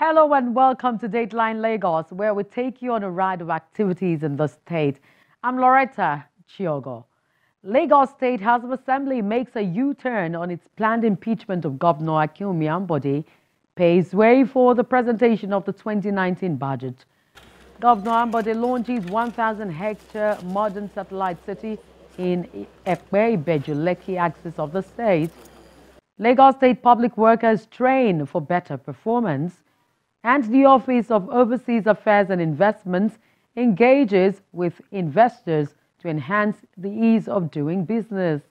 Hello and welcome to Dateline Lagos, where we take you on a ride of activities in the state. I'm Loretta Chiogo. Lagos State House of Assembly makes a U-turn on its planned impeachment of Governor Ambode, paves way for the presentation of the 2019 budget. Governor Ambode launches 1,000-hectare modern satellite city in Ekpe-Ibeju-Lekki axis of the state. Lagos State public workers train for better performance. And the Office of Overseas Affairs and Investments engages with investors to enhance the ease of doing business.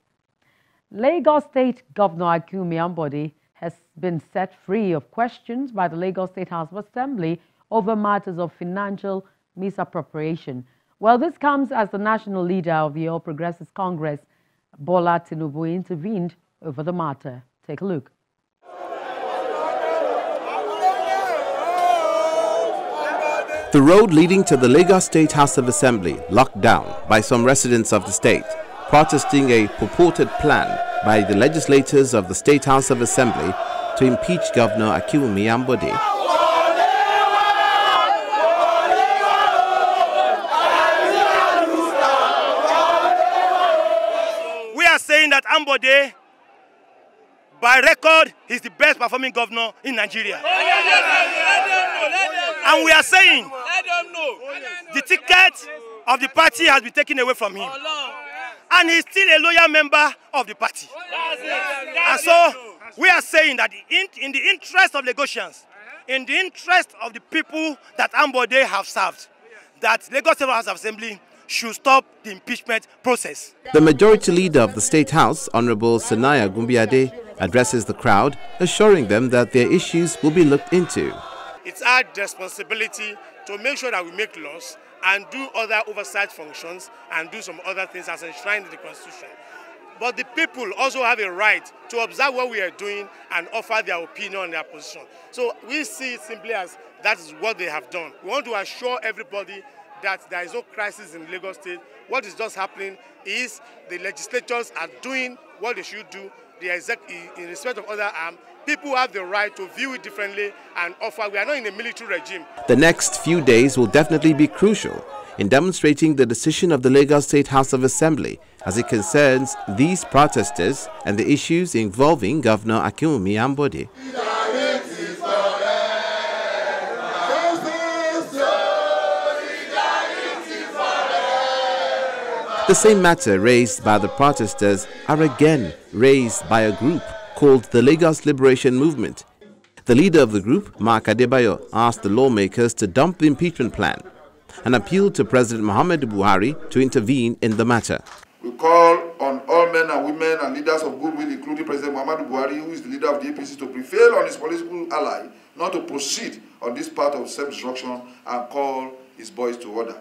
Lagos State Governor Ambode has been set free of questions by the Lagos State House of Assembly over matters of financial misappropriation. Well, this comes as the national leader of the All Progressives Congress, Bola Tinubu, intervened over the matter. Take a look. The road leading to the Lagos State House of Assembly locked down by some residents of the state, protesting a purported plan by the legislators of the State House of Assembly to impeach Governor Ambode. We are saying that Ambode, by record, is the best performing governor in Nigeria. And we are saying the ticket of the party has been taken away from him. And he's still a loyal member of the party. And so we are saying that in the interest of Lagosians, in the interest of the people that Ambode have served, that Lagos State House of Assembly should stop the impeachment process. The majority leader of the State House, Honorable Sanaya Gumbiade, addresses the crowd, assuring them that their issues will be looked into. It's our responsibility to make sure that we make laws and do other oversight functions and do some other things as enshrined in the Constitution. But the people also have a right to observe what we are doing and offer their opinion and their position. So we see it simply as that is what they have done. We want to assure everybody that there is no crisis in Lagos State. What is just happening is the legislators are doing what they should do. In respect of other arms, people have the right to view it differently and offer. We are not in a military regime. The next few days will definitely be crucial in demonstrating the decision of the Lagos State House of Assembly as it concerns these protesters and the issues involving Governor Ambode. The same matter raised by the protesters are again raised by a group called the Lagos Liberation Movement. The leader of the group, Mark Adebayo, asked the lawmakers to dump the impeachment plan and appealed to President Muhammadu Buhari to intervene in the matter. We call on all men and women and leaders of goodwill, including President Muhammadu Buhari, who is the leader of the APC, to prevail on his political ally not to proceed on this path of self-destruction and call his boys to order.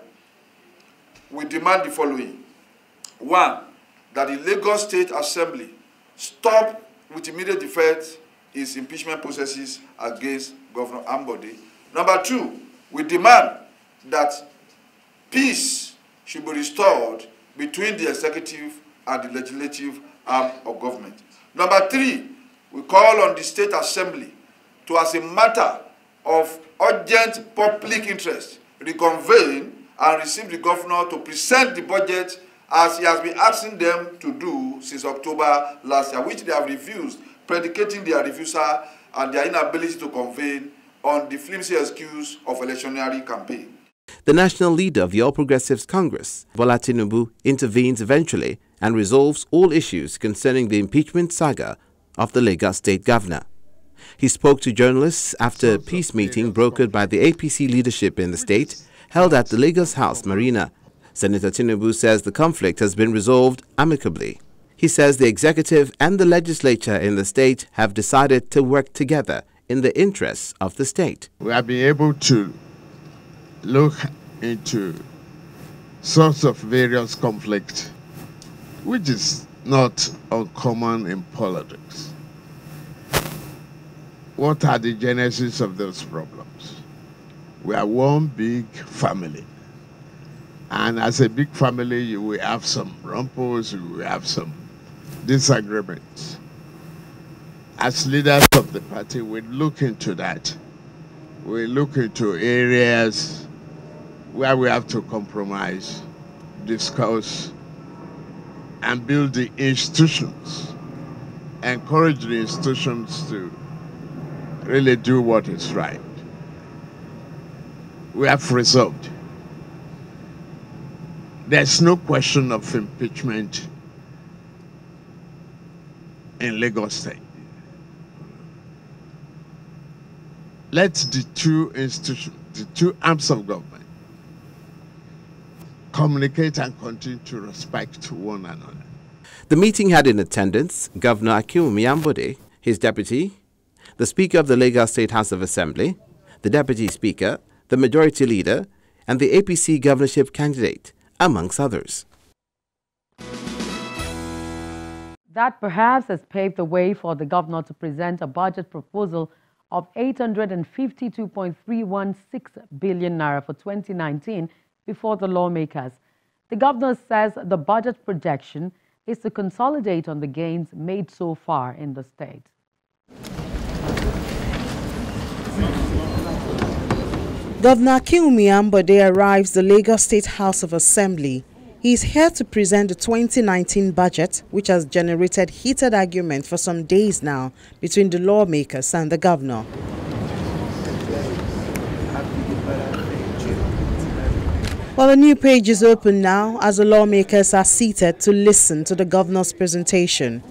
We demand the following. 1, that the Lagos State Assembly stop with immediate effect its impeachment processes against Governor Ambode. Number 2, we demand that peace should be restored between the executive and the legislative arm of government. Number 3, we call on the State Assembly to, as a matter of urgent public interest, reconvene and receive the governor to present the budget as he has been asking them to do since October last year, which they have refused, predicating their refusal and their inability to convene on the flimsy excuse of electioneering campaign. The national leader of the All Progressives Congress, Bola Tinubu, intervenes eventually and resolves all issues concerning the impeachment saga of the Lagos State Governor. He spoke to journalists after a peace meeting brokered by the APC leadership in the state, held at the Lagos House Marina. Senator Tinubu says the conflict has been resolved amicably. He says the executive and the legislature in the state have decided to work together in the interests of the state. We have been able to look into sorts of various conflicts, which is not uncommon in politics. What are the genesis of those problems? We are one big family. And as a big family, you will have some rumples, you will have some disagreements. As leaders of the party, we look into that We look into areas where we have to compromise, discuss, and build the institutions, encourage the institutions to really do what is right. We have resolved. There's no question of impeachment in Lagos State. Let the two institutions, the two arms of government, communicate and continue to respect one another. The meeting had in attendance Governor Ambode, his deputy, the Speaker of the Lagos State House of Assembly, the Deputy Speaker, the Majority Leader, and the APC governorship candidate, amongst others. That perhaps has paved the way for the governor to present a budget proposal of 852.316 billion naira for 2019 before the lawmakers. The governor says the budget projection is to consolidate on the gains made so far in the state. Governor Ambode arrives the Lagos State House of Assembly. He is here to present the 2019 budget, which has generated heated argument for some days now between the lawmakers and the governor. Well, a new page is open now as the lawmakers are seated to listen to the governor's presentation.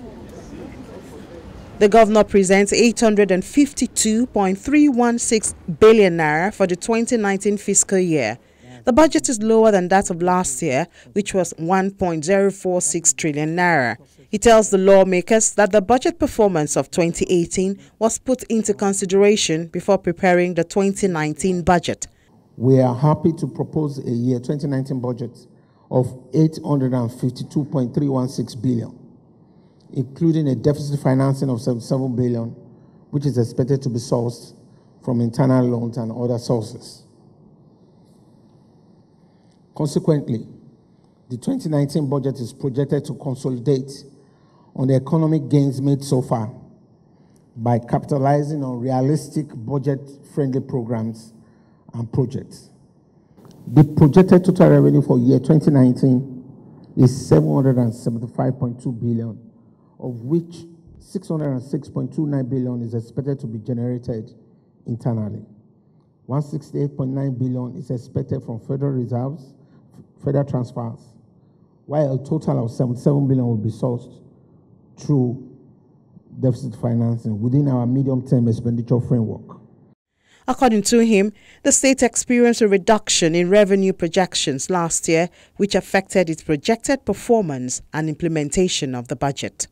The governor presents 852.316 billion naira for the 2019 fiscal year. The budget is lower than that of last year, which was 1.046 trillion naira. He tells the lawmakers that the budget performance of 2018 was put into consideration before preparing the 2019 budget. We are happy to propose a year 2019 budget of 852.316 billion, including a deficit financing of 77 billion, which is expected to be sourced from internal loans and other sources. Consequently, the 2019 budget is projected to consolidate on the economic gains made so far by capitalizing on realistic budget-friendly programs and projects. The projected total revenue for year 2019 is 775.2 billion, of which 606.29 billion is expected to be generated internally. 168.9 billion is expected from federal reserves, federal transfers, while a total of 77 billion will be sourced through deficit financing within our medium-term expenditure framework. According to him, the state experienced a reduction in revenue projections last year, which affected its projected performance and implementation of the budget.